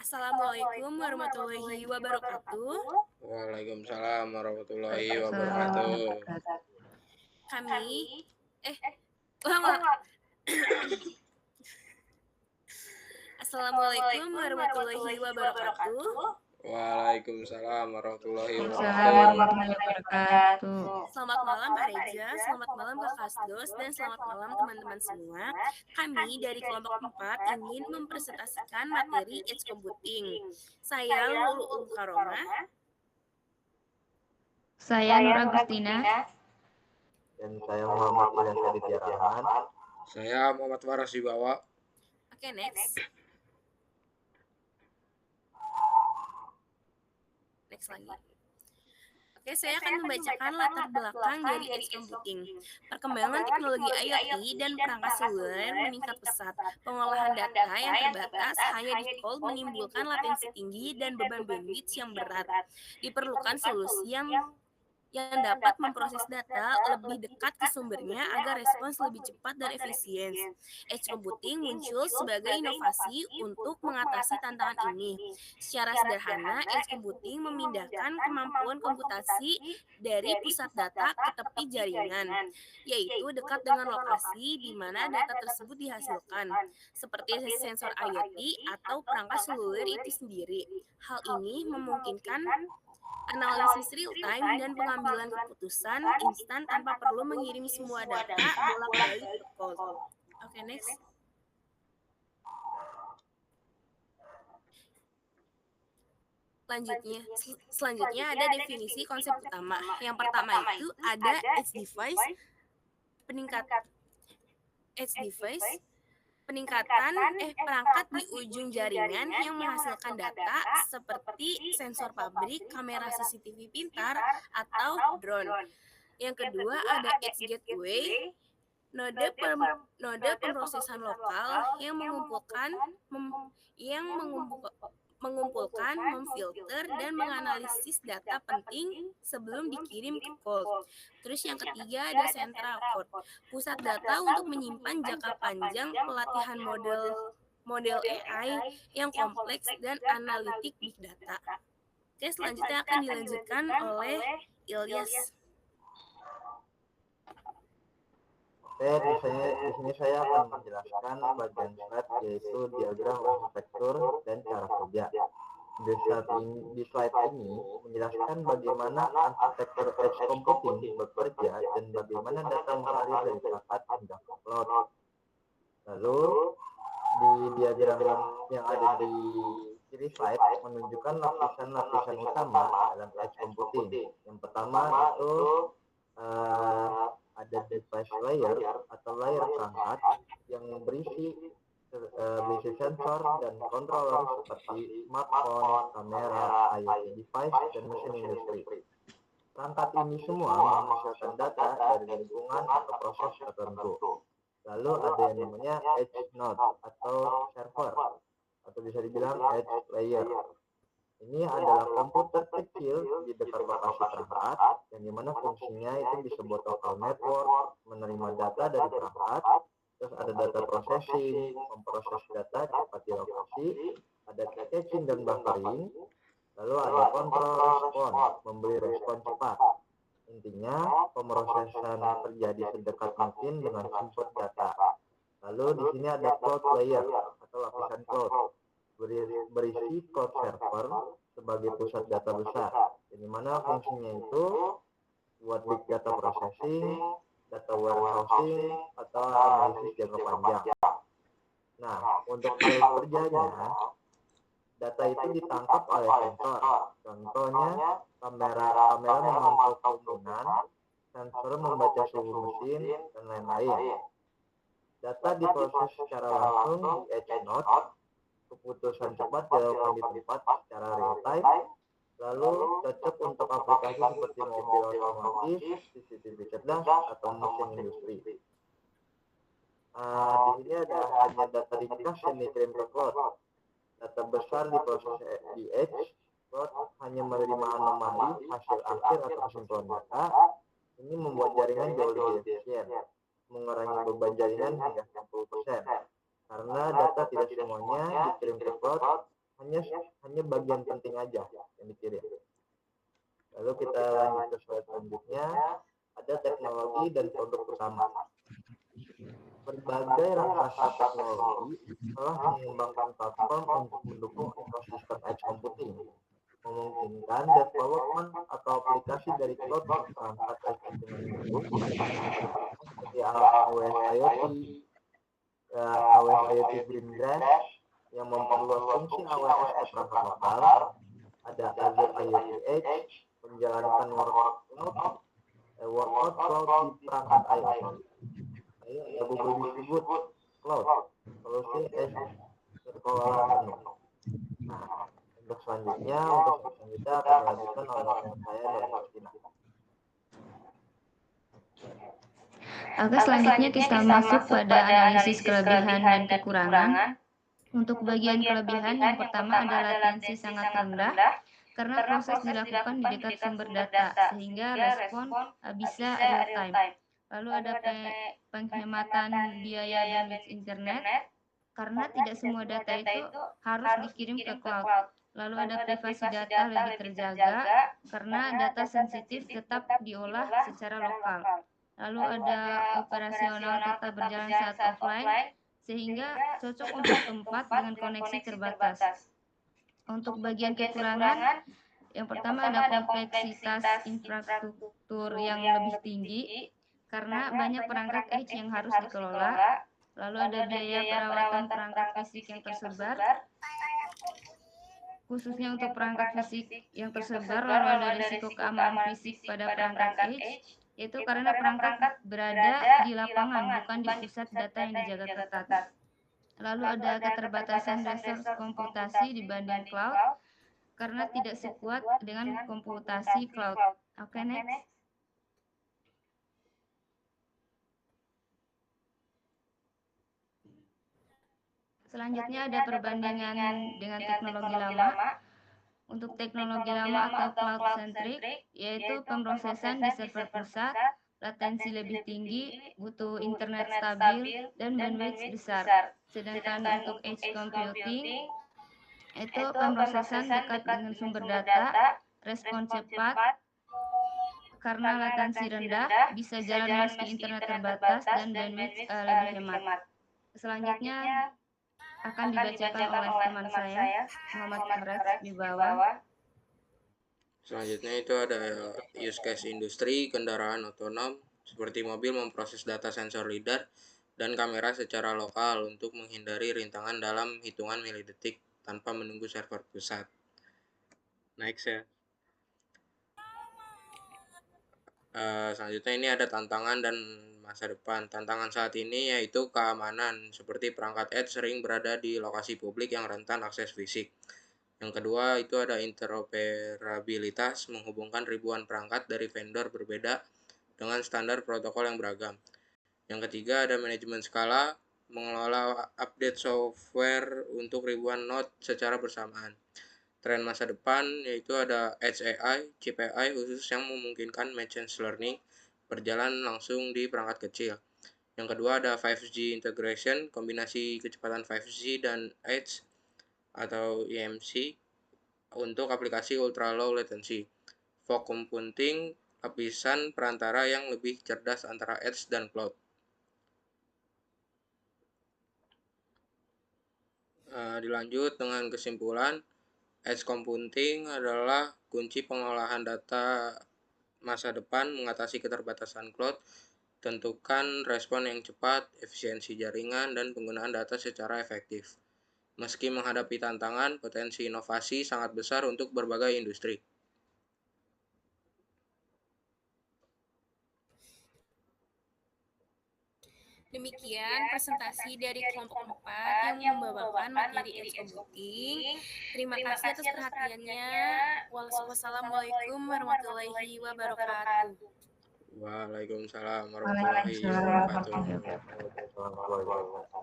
Assalamualaikum warahmatullahi wabarakatuh. Waalaikumsalam warahmatullahi Waalaikumsalam wabarakatuh. warahmatullahi wabarakatuh. Kami ulang ulang. Assalamualaikum warahmatullahi wabarakatuh. Waalaikumsalam warahmatullahi Waalaikumsalam wabarakatuh. warahmatullahi wabarakatuh. Selamat malam Pak Reja, selamat malam Kak Kasdos, dan selamat malam teman-teman semua. Kami dari kelompok 4 ingin mempresentasikan materi Edge Computing. Saya Lulu Karoma. Saya Nur Agustina. Dan saya Muhammad Ilyas Aditya Rahman. Saya Muhammad Waras Wibawa. Oke, next. Next lagi. Oke, saya akan membacakan latar belakang dari Edge Computing. Perkembangan teknologi IoT dan perangkat seluler meningkat pesat. Pengolahan data yang terbatas hanya di cloud menimbulkan latensi tinggi dan beban bandwidth yang berat. Diperlukan solusi yang dapat memproses data lebih dekat ke sumbernya agar respons lebih cepat dan efisien. Edge Computing muncul sebagai inovasi untuk mengatasi tantangan ini. Secara sederhana, Edge Computing memindahkan kemampuan komputasi dari pusat data ke tepi jaringan, yaitu dekat dengan lokasi di mana data tersebut dihasilkan, seperti sensor IoT atau perangkat seluler itu sendiri. Hal ini memungkinkan analisis real-time dan pengambilan keputusan instan tanpa perlu mengirim semua data bolak-balik ke cloud. Oke, next. Selanjutnya ada definisi konsep utama. Yang pertama itu ada edge device, perangkat di ujung jaringan yang menghasilkan data seperti sensor pabrik, kamera CCTV pintar, atau drone. Yang kedua ada edge gateway, node pemrosesan lokal yang mengumpulkan, memfilter, dan menganalisis data penting sebelum dikirim ke cloud. Terus yang ketiga ada central core, pusat data untuk menyimpan jangka panjang pelatihan model AI yang kompleks dan analitik big data. Oke, selanjutnya akan dilanjutkan oleh Ilyas. Oke, di sini saya akan menjelaskan bagian slide yaitu diagram arsitektur dan cara kerja. Di slide ini menjelaskan bagaimana arsitektur edge computing bekerja dan bagaimana data mengalir dari perangkat hingga ke cloud. Lalu di diagram yang ada di kiri slide menunjukkan lapisan-lapisan utama dalam edge computing. Yang pertama itu ada device layer atau layer perangkat yang berisi sensor dan controller seperti smartphone, kamera, IoT device, dan mesin industri. Perangkat ini semua menghasilkan data dari lingkungan atau proses tertentu. Lalu ada yang namanya edge node atau server, atau bisa dibilang edge layer. Ini adalah komputer kecil di dekat lokasi perangkat, yang dimana fungsinya itu disebut local network, menerima data dari perangkat, terus ada data processing, memproses data cepat di lokasi, ada caching dan buffering, lalu ada control respon, memberi respon cepat. Intinya, pemrosesan terjadi sedekat mungkin dengan input data. Lalu di sini ada cloud layer atau lapisan cloud, berisi cloud server sebagai pusat data besar, di mana fungsinya itu buat big data processing, data warehousing, atau analisis jangka panjang. Nah, untuk hal kerjanya, data itu ditangkap oleh sensor. Contohnya, kamera memantau kerumunan, sensor membaca suhu mesin, dan lain-lain. Data diproses secara langsung di edge node, keputusan cepat dilakukan di tempat secara real time, lalu cocok untuk aplikasi seperti mobil otomatis, CCTV cerdas, atau mesin industri. Di sini ada hanya data ringkas yang dikirim ke cloud. Data besar diproses di edge, cloud hanya menerima anomali, hasil akhir atau kesimpulan data. Ini membuat jaringan jauh lebih efisien, mengurangi beban jaringan hingga 60%. Karena data tidak semuanya dikirim ke cloud, hanya bagian penting aja yang dikirim. Lalu kita lanjut ke slide selanjutnya, ada teknologi dan produk utama. Berbagai raksasa teknologi telah mengembangkan platform untuk mendukung ekosistem edge computing, memungkinkan development atau aplikasi dari cloud ke perangkat edge dengan mudah, seperti AWS IoT, AWS IoT Greengrass yang memperluas fungsi AWS ke perangkat lokal, ada Azure IoT Edge menjalankan workload cloud di perangkat IoT. Lalu ada Google Distributed Cloud, solusi edge terkelola penuh. Nah, untuk selanjutnya akan dilanjutkan oleh rekan saya dan Christina. Oke, selanjutnya kita masuk pada analisis kelebihan dan kekurangan. Untuk bagian kelebihan, yang pertama ada latensi sangat rendah, karena proses dilakukan di dekat sumber data, sehingga respon bisa real time. Lalu ada penghematan biaya bandwidth internet, karena tidak semua data itu harus dikirim ke cloud. Lalu ada privasi data lebih terjaga, karena data sensitif tetap diolah secara lokal. Lalu ada operasional tetap berjalan saat offline, sehingga cocok untuk tempat dengan koneksi terbatas. Untuk bagian kekurangan, yang pertama ada kompleksitas infrastruktur yang lebih tinggi, karena banyak perangkat edge yang harus dikelola. Lalu ada biaya perawatan perangkat fisik yang tersebar, khususnya untuk perangkat fisik yang tersebar. Lalu ada risiko keamanan fisik pada perangkat edge, yaitu karena perangkat berada di lapangan, bukan di pusat data yang dijaga ketat. Lalu ada keterbatasan resource komputasi dibanding cloud, karena tidak sekuat dengan komputasi cloud. Oke, next. Selanjutnya ada perbandingan dengan teknologi lama. Untuk teknologi lama atau cloud-centric, yaitu pemrosesan di server pusat, latensi lebih tinggi, butuh internet stabil, dan bandwidth besar. Sedangkan untuk edge computing, itu pemrosesan dekat dengan sumber data, respon cepat, karena latensi rendah, bisa jalan meski internet terbatas, dan bandwidth lebih hemat. Selanjutnya akan dibacakan oleh teman saya, Muhammad Faraz di bawah. Selanjutnya itu ada use case industri, kendaraan otonom, seperti mobil memproses data sensor lidar dan kamera secara lokal untuk menghindari rintangan dalam hitungan milidetik tanpa menunggu server pusat. Next ya. Selanjutnya ini ada tantangan dan masa depan. Tantangan saat ini yaitu keamanan, seperti perangkat edge sering berada di lokasi publik yang rentan akses fisik. Yang kedua itu ada interoperabilitas, menghubungkan ribuan perangkat dari vendor berbeda dengan standar protokol yang beragam. Yang ketiga ada manajemen skala, mengelola update software untuk ribuan node secara bersamaan. Tren masa depan yaitu ada Edge AI, chip AI khusus yang memungkinkan machine learning berjalan langsung di perangkat kecil. Yang kedua ada 5G integration, kombinasi kecepatan 5G dan Edge atau EMC untuk aplikasi ultra low latency. Fog computing, lapisan perantara yang lebih cerdas antara Edge dan cloud. Dilanjut dengan kesimpulan, Edge computing adalah kunci pengolahan data masa depan, mengatasi keterbatasan cloud, tentukan respon yang cepat, efisiensi jaringan, dan penggunaan data secara efektif. Meski menghadapi tantangan, potensi inovasi sangat besar untuk berbagai industri. Demikian presentasi dari kelompok 4 yang membawakan materi edge computing. Terima kasih atas perhatiannya. Wassalamualaikum warahmatullahi wabarakatuh. Waalaikumsalam warahmatullahi wabarakatuh. Waalaikumsalam.